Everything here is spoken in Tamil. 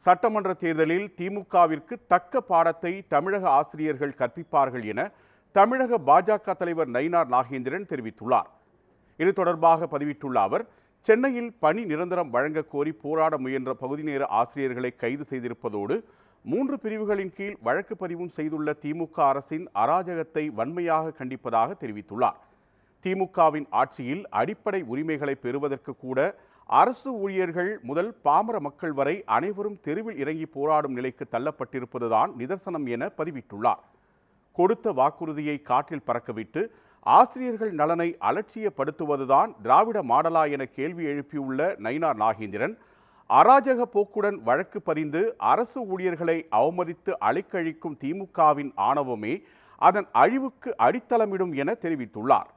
சட்டமன்ற தேர்தலில் திமுகவிற்கு தக்க பாடத்தை தமிழக ஆசிரியர்கள் கற்பிப்பார்கள் என தமிழக பாஜக தலைவர் நயினார் நாகேந்திரன் தெரிவித்துள்ளார். இது தொடர்பாக பதிவிட்டுள்ள அவர், சென்னையில் பணி நிரந்தரம் வழங்க கோரி போராட முயன்ற பகுதி நேர ஆசிரியர்களை கைது செய்திருப்பதோடு 3 பிரிவுகளின் கீழ் வழக்கு பதிவும் செய்துள்ள திமுக அரசின் அராஜகத்தை வன்மையாக கண்டிப்பதாக தெரிவித்துள்ளார். திமுகவின் ஆட்சியில் அடிப்படை உரிமைகளை பெறுவதற்கு கூட அரசு ஊழியர்கள் முதல் பாமர மக்கள் வரை அனைவரும் தெருவில் இறங்கி போராடும் நிலைக்கு தள்ளப்பட்டிருப்பதுதான் நிதர்சனம் என பதிவிட்டுள்ளார். கொடுத்த வாக்குறுதியை காற்றில் பறக்கவிட்டு ஆசிரியர்கள் நலனை அலட்சியப்படுத்துவதுதான் திராவிட மாடலா என கேள்வி எழுப்பியுள்ள நயினார் நாகேந்திரன், அராஜக போக்குடன் வழக்கு பதிந்து அரசு ஊழியர்களை அவமதித்து அலைக்கழிக்கும் திமுகவின் ஆணவமே அதன் அழிவுக்கு அடித்தளமிடும் என தெரிவித்துள்ளார்.